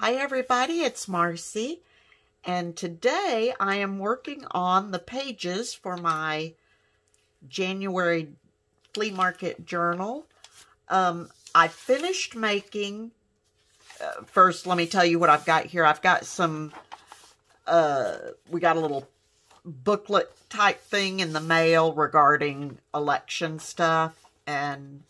Hi everybody, it's Marcy, and today I am working on the pages for my January flea market journal. I finished making, first let me tell you what I've got here. I've got some, we got a little booklet type thing in the mail regarding election stuff and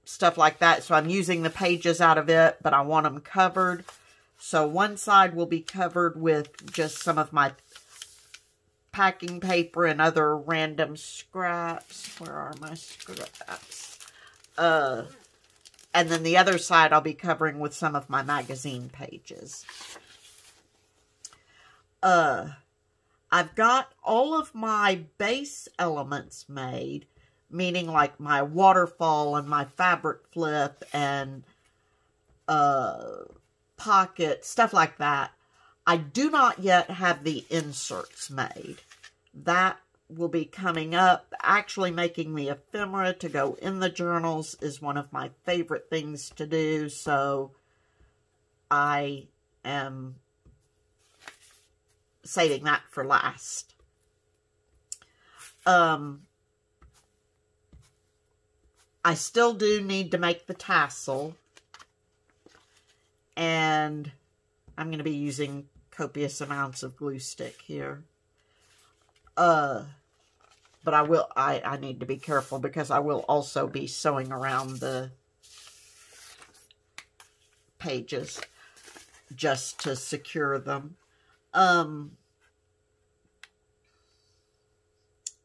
stuff like that. So I'm using the pages out of it, but I want them covered. So one side will be covered with just some of my packing paper and other random scraps. Where are my scraps? And then the other side I'll be covering with some of my magazine pages. I've got all of my base elements made, meaning like my waterfall and my fabric flip and pocket, stuff like that. I do not yet have the inserts made. That will be coming up. Actually making the ephemera to go in the journals is one of my favorite things to do, so I am saving that for last. I still do need to make the tassel, and I'm going to be using copious amounts of glue stick here. But I need to be careful because I will also be sewing around the pages just to secure them.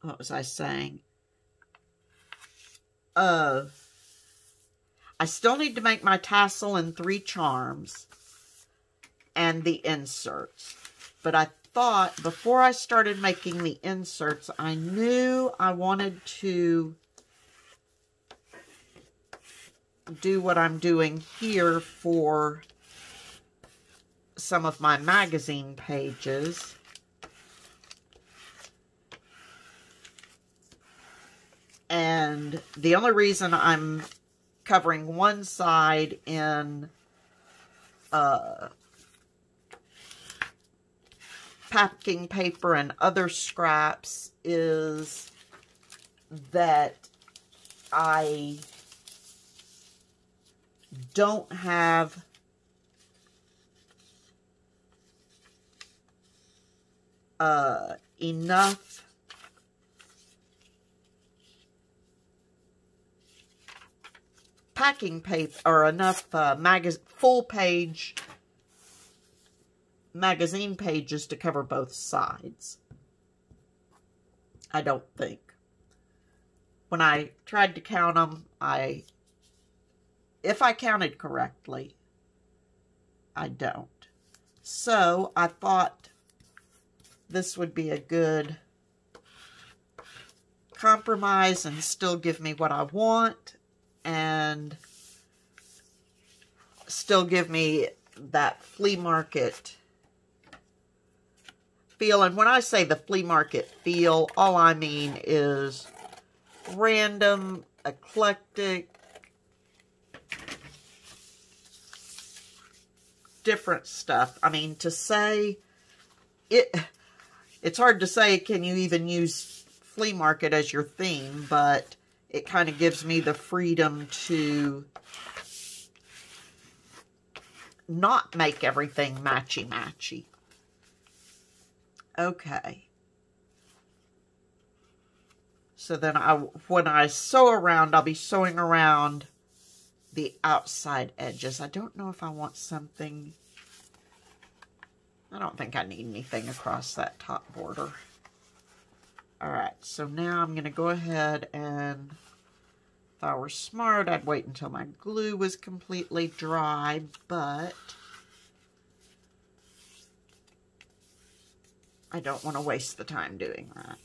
What was I saying? I still need to make my tassel and 3 charms and the inserts. But I thought before I started making the inserts, I knew I wanted to do what I'm doing here for some of my magazine pages. And the only reason I'm covering one side in packing paper and other scraps is that I don't have enough packing paper or enough full page magazine pages to cover both sides. I don't think. When I tried to count them, if I counted correctly, I don't. So I thought this would be a good compromise and still give me what I want and still give me that flea market feel. And when I say the flea market feel, all I mean is random, eclectic, different stuff. I mean, to say it's hard to say, can you even use flea market as your theme, but it kind of gives me the freedom to not make everything matchy-matchy. Okay. So then when I sew around, I'll be sewing around the outside edges. I don't know if I want something... I don't think I need anything across that top border. Alright, so now I'm going to go ahead and, if I were smart, I'd wait until my glue was completely dry, but I don't want to waste the time doing that.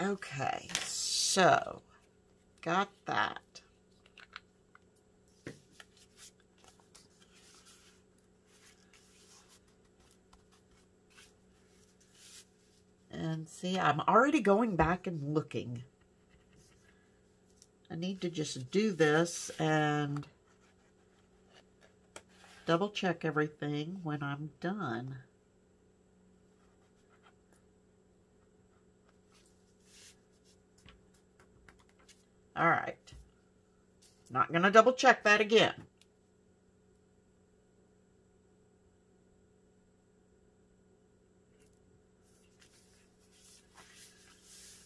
Okay, so, got that. And see, I'm already going back and looking. I need to just do this and double check everything when I'm done. All right. Not going to double check that again.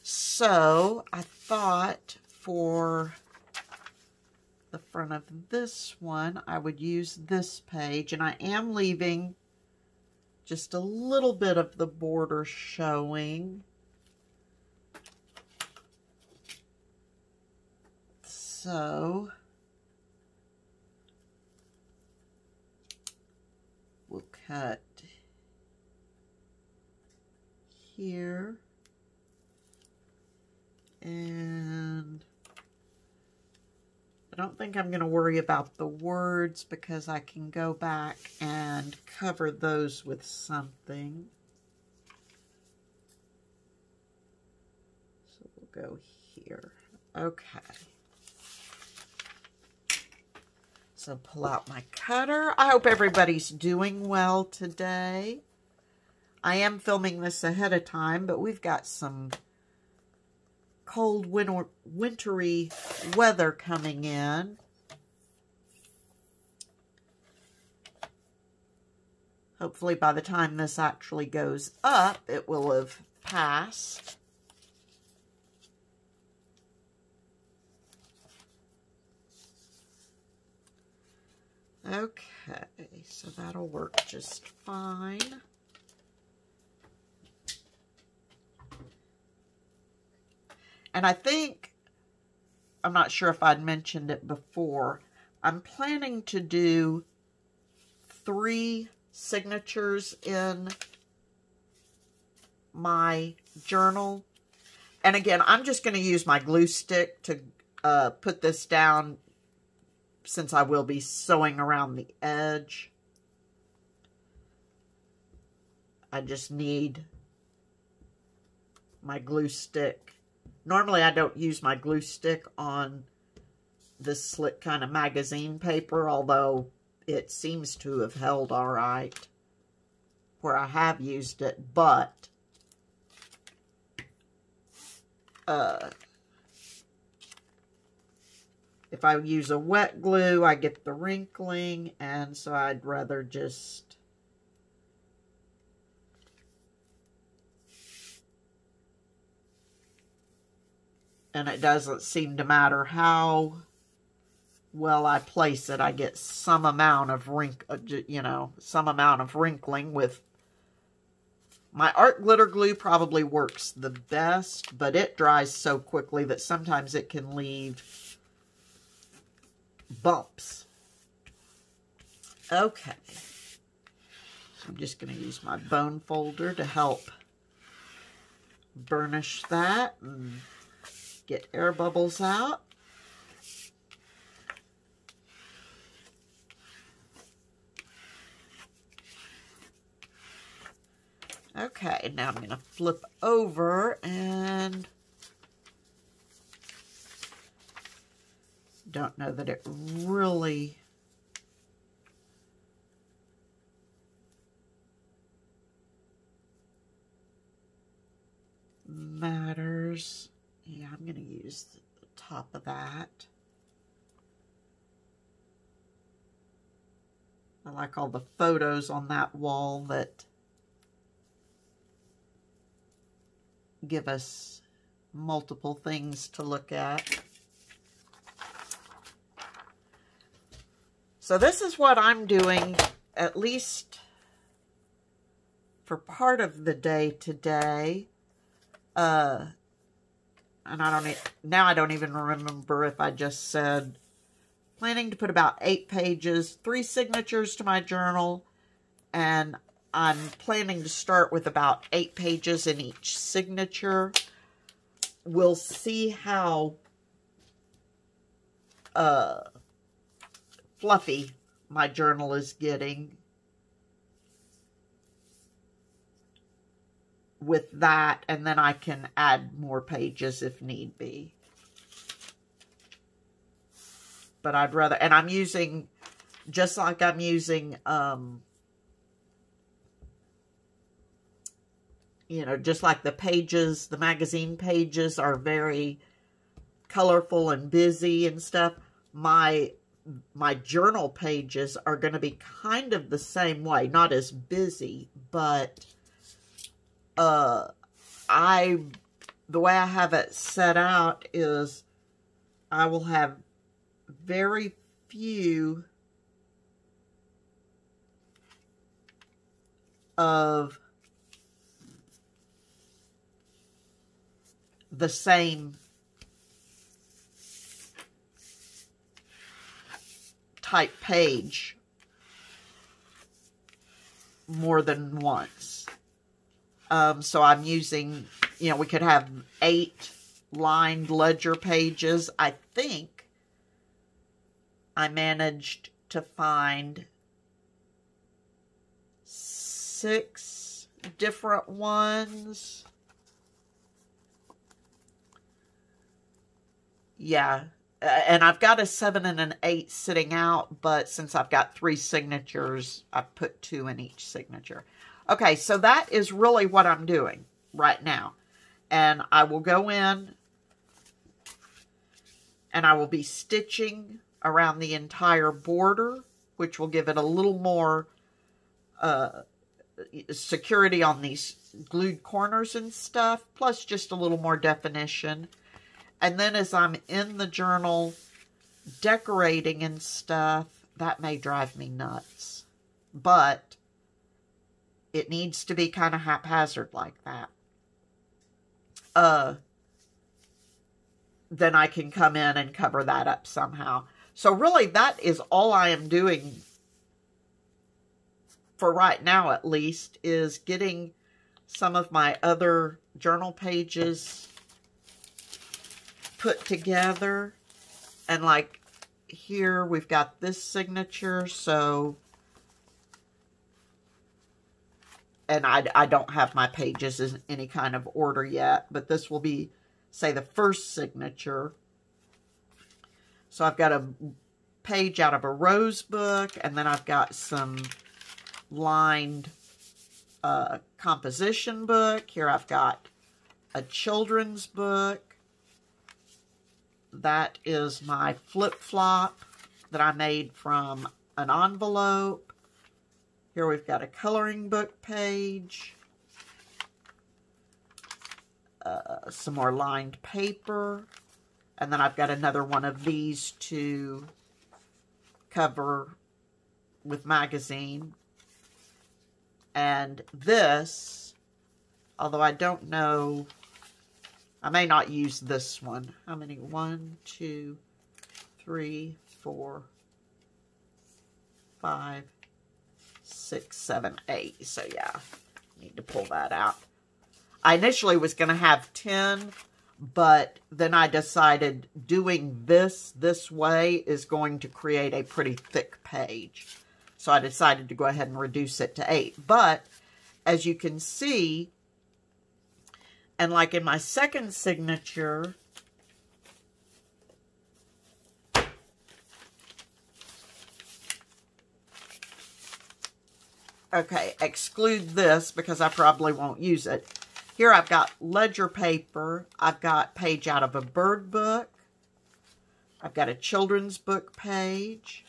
So I thought for the front of this one, I would use this page, and I am leaving just a little bit of the border showing. So we'll cut here, and I don't think I'm going to worry about the words because I can go back and cover those with something. So we'll go here. Okay. So pull out my cutter. I hope everybody's doing well today. I am filming this ahead of time, but we've got some cold wintry weather coming in. Hopefully by the time this actually goes up, it will have passed. Okay, so that'll work just fine. And I think, I'm not sure if I'd mentioned it before, I'm planning to do 3 signatures in my journal. And again, I'm just going to use my glue stick to put this down, since I will be sewing around the edge. I just need my glue stick. Normally I don't use my glue stick on this slick kind of magazine paper, although it seems to have held all right where I have used it, but if I use a wet glue, I get the wrinkling, and so I'd rather just and it doesn't seem to matter how well I place it, I get some amount of some amount of wrinkling. With my art glitter glue probably works the best, but it dries so quickly that sometimes it can leave bumps. Okay, so I'm just going to use my bone folder to help burnish that and get air bubbles out. Okay, now I'm going to flip over, and don't know that it really matters. Yeah, I'm going to use the top of that. I like all the photos on that wall that give us multiple things to look at. So this is what I'm doing, at least for part of the day today. And I don't even remember if I just said planning to put about 8 pages, 3 signatures to my journal, and I'm planning to start with about 8 pages in each signature. We'll see how fluffy my journal is getting with that, and then I can add more pages if need be. But I'd rather, and I'm using just like I'm using, you know, just like the pages, the magazine pages are very colorful and busy and stuff. My journal pages are going to be kind of the same way, not as busy, but the way I have it set out is I will have very few of the same type page more than once. So I'm using, you know, we could have 8 lined ledger pages. I think I managed to find 6 different ones. Yeah. And I've got a 7 and an 8 sitting out, but since I've got 3 signatures, I've put 2 in each signature. Okay, so that is really what I'm doing right now. And I will go in and I will be stitching around the entire border, which will give it a little more security on these glued corners and stuff, plus just a little more definition. And then as I'm in the journal decorating and stuff, that may drive me nuts. But it needs to be kind of haphazard like that. Then I can come in and cover that up somehow. So really that is all I am doing for right now, at least, is getting some of my other journal pages put together. And like here we've got this signature, so, and I don't have my pages in any kind of order yet, but this will be, say, the first signature. So I've got a page out of a rose book, and then I've got some lined composition book. Here I've got a children's book. That is my flip-flop that I made from an envelope. Here we've got a coloring book page. Some more lined paper. And then I've got another one of these to cover with magazine. And this, although I don't know, I may not use this one. How many? 1, 2, 3, 4, 5, 6, 7, 8. So yeah, need to pull that out. I initially was going to have 10, but then I decided doing this way is going to create a pretty thick page. So I decided to go ahead and reduce it to 8. But as you can see, and like in my second signature, okay, exclude this because I probably won't use it. Here I've got ledger paper. I've got page out of a bird book. I've got a children's book page.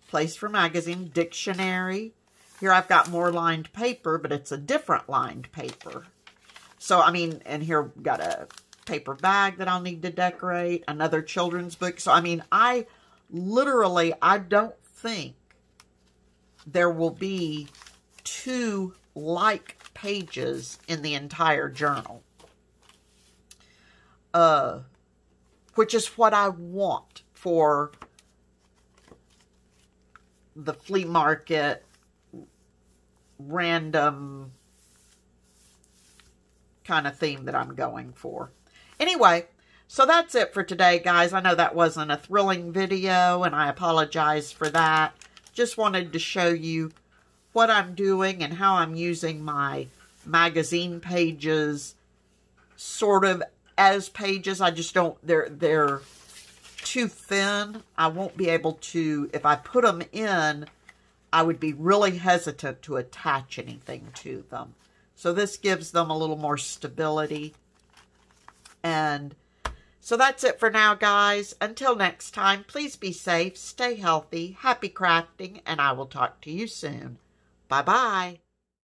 Place for magazine, dictionary. Here I've got more lined paper, but it's a different lined paper. So, I mean, and here we've got a paper bag that I'll need to decorate, another children's book. So, I mean, I don't think there will be 2 like pages in the entire journal. Which is what I want for the flea market random kind of theme that I'm going for. Anyway, so that's it for today, guys. I know that wasn't a thrilling video, and I apologize for that. Just wanted to show you what I'm doing and how I'm using my magazine pages sort of as pages. I just don't, they're too thin, I won't be able to, if I put them in, I would be really hesitant to attach anything to them. So this gives them a little more stability. And so that's it for now, guys. Until next time, please be safe, stay healthy, happy crafting, and I will talk to you soon. Bye-bye.